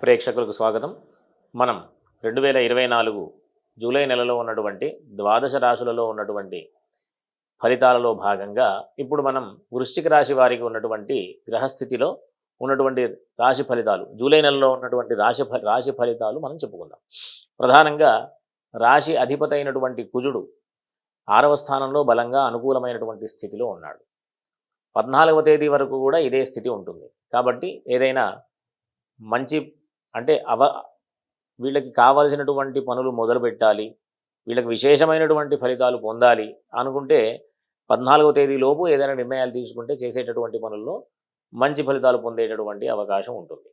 ప్రేక్షకులకు స్వాగతం. మనం 2024 జూలై నెలలో ఉన్నటువంటి ద్వాదశ రాశులలో ఉన్నటువంటి ఫలితాలలో భాగంగా ఇప్పుడు మనం వృశ్చిక రాశి వారికి ఉన్నటువంటి గ్రహస్థితిలో ఉన్నటువంటి రాశి ఫలితాలు, జూలై నెలలో ఉన్నటువంటి రాశి ఫలితాలు మనం చెప్పుకుందాం. ప్రధానంగా రాశి అధిపతి అయినటువంటి కుజుడు 6వ స్థానంలో బలంగా అనుకూలమైనటువంటి స్థితిలో ఉన్నాడు. 14వ తేదీ వరకు కూడా ఇదే స్థితి ఉంటుంది. కాబట్టి ఏదైనా మంచి అంటే వీళ్ళకి కావాల్సినటువంటి పనులు మొదలు పెట్టాలి, వీళ్ళకి విశేషమైనటువంటి ఫలితాలు పొందాలి అనుకుంటే 14వ తేదీలోపు ఏదైనా నిర్ణయాలు తీసుకుంటే చేసేటటువంటి పనుల్లో మంచి ఫలితాలు పొందేటటువంటి అవకాశం ఉంటుంది.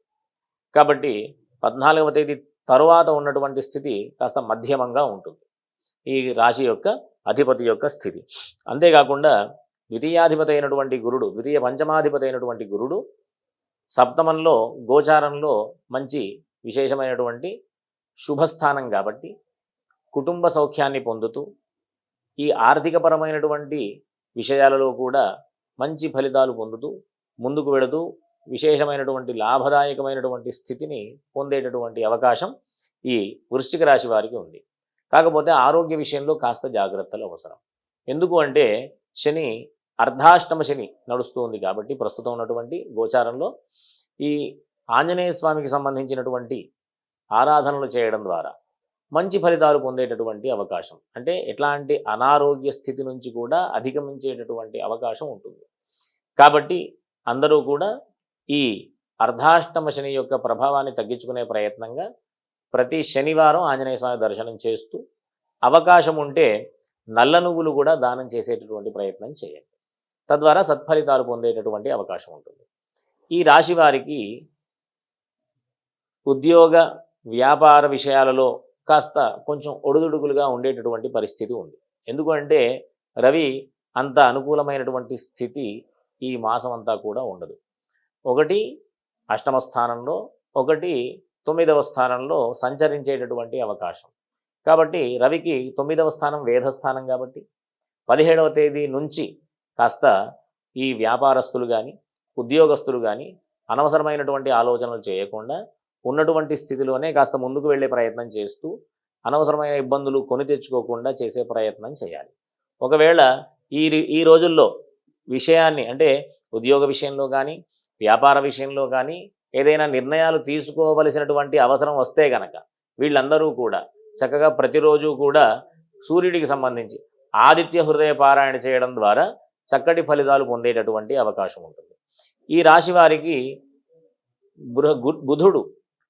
కాబట్టి 14వ తేదీ తరువాత ఉన్నటువంటి స్థితి కాస్త మధ్యమంగా ఉంటుంది ఈ రాశి యొక్క అధిపతి యొక్క స్థితి. అంతేకాకుండా ద్వితీయాధిపతి అయినటువంటి గురుడు, ద్వితీయ పంచమాధిపతి అయినటువంటి గురుడు సప్తమంలో గోచారంలో మంచి విశేషమైనటువంటి శుభస్థానం కాబట్టి కుటుంబ సౌఖ్యాన్ని పొందుతూ ఈ ఆర్థికపరమైనటువంటి విషయాలలో కూడా మంచి ఫలితాలు పొందుతూ ముందుకు వెళుతూ విశేషమైనటువంటి లాభదాయకమైనటువంటి స్థితిని పొందేటటువంటి అవకాశం ఈ వృశ్చిక రాశి వారికి ఉంది. కాకపోతే ఆరోగ్య విషయంలో కాస్త జాగ్రత్తలు అవసరం. ఎందుకు అంటే శని అర్ధాష్టమ శని నడుస్తూ ఉంది కాబట్టి ప్రస్తుతం ఉన్నటువంటి గోచారంలో ఈ ఆంజనేయ స్వామికి సంబంధించినటువంటి ఆరాధనలు చేయడం ద్వారా మంచి ఫలితాలు పొందేటటువంటి అవకాశం, అంటే ఎట్లాంటి అనారోగ్య స్థితి నుంచి కూడా అధిగమించేటటువంటి అవకాశం ఉంటుంది. కాబట్టి అందరూ కూడా ఈ అర్ధాష్టమ శని యొక్క ప్రభావాన్ని తగ్గించుకునే ప్రయత్నంగా ప్రతి శనివారం ఆంజనేయ స్వామి దర్శనం చేస్తూ అవకాశం ఉంటే నల్ల నువ్వులు కూడా దానం చేసేటటువంటి ప్రయత్నం చేయండి. తద్వారా సత్ఫలితాలు పొందేటటువంటి అవకాశం ఉంటుంది. ఈ రాశి వారికి ఉద్యోగ వ్యాపార విషయాలలో కాస్త కొంచెం ఒడుదుడుకులుగా ఉండేటటువంటి పరిస్థితి ఉంది. ఎందుకంటే రవి అంత అనుకూలమైనటువంటి స్థితి ఈ మాసం అంతా కూడా ఉండదు. ఒకటి అష్టమ స్థానంలో, ఒకటి 9వ స్థానంలో సంచరించేటటువంటి అవకాశం. కాబట్టి రవికి 9వ స్థానం వేధస్థానం కాబట్టి 17వ తేదీ నుంచి కాస్త ఈ వ్యాపారస్తులు కానీ ఉద్యోగస్తులు కానీ అనవసరమైనటువంటి ఆలోచనలు చేయకుండా ఉన్నటువంటి స్థితిలోనే కాస్త ముందుకు వెళ్ళే ప్రయత్నం చేస్తూ అనవసరమైన ఇబ్బందులు కొని తెచ్చుకోకుండా చేసే ప్రయత్నం చేయాలి. ఒకవేళ ఈ రోజుల్లో విషయాన్ని అంటే ఉద్యోగ విషయంలో కానీ వ్యాపార విషయంలో కానీ ఏదైనా నిర్ణయాలు తీసుకోవలసినటువంటి అవసరం వస్తే గనక వీళ్ళందరూ కూడా చక్కగా ప్రతిరోజు కూడా సూర్యుడికి సంబంధించి ఆదిత్య హృదయ పారాయణ చేయడం ద్వారా చక్కటి ఫలితాలు పొందేటటువంటి అవకాశం ఉంటుంది. ఈ రాశి వారికి బుధుడు,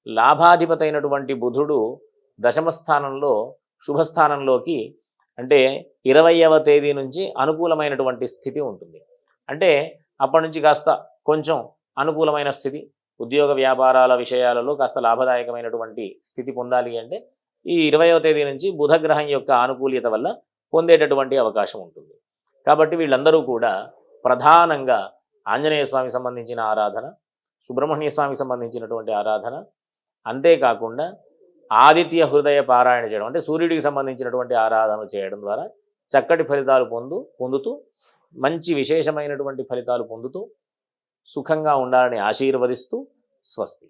లాభాధిపతి అయినటువంటి బుధుడు దశమ స్థానంలో శుభస్థానంలోకి అంటే 20వ తేదీ నుంచి అనుకూలమైనటువంటి స్థితి ఉంటుంది. అంటే అప్పటి నుంచి కాస్త కొంచెం అనుకూలమైన స్థితి, ఉద్యోగ వ్యాపారాల విషయాలలో కాస్త లాభదాయకమైనటువంటి స్థితి పొందాలి అంటే ఈ 20వ తేదీ నుంచి బుధగ్రహం యొక్క ఆనుకూల్యత వల్ల పొందేటటువంటి అవకాశం ఉంటుంది. కాబట్టి వీళ్ళందరూ కూడా ప్రధానంగా ఆంజనేయ స్వామికి సంబంధించిన ఆరాధన, సుబ్రహ్మణ్య స్వామికి సంబంధించినటువంటి ఆరాధన, అంతేకాకుండా ఆదిత్య హృదయ పారాయణ చేయడం అంటే సూర్యుడికి సంబంధించినటువంటి ఆరాధన చేయడం ద్వారా చక్కటి ఫలితాలు పొందుతూ మంచి విశేషమైనటువంటి ఫలితాలు పొందుతూ సుఖంగా ఉండాలని ఆశీర్వదిస్తూ స్వస్తి.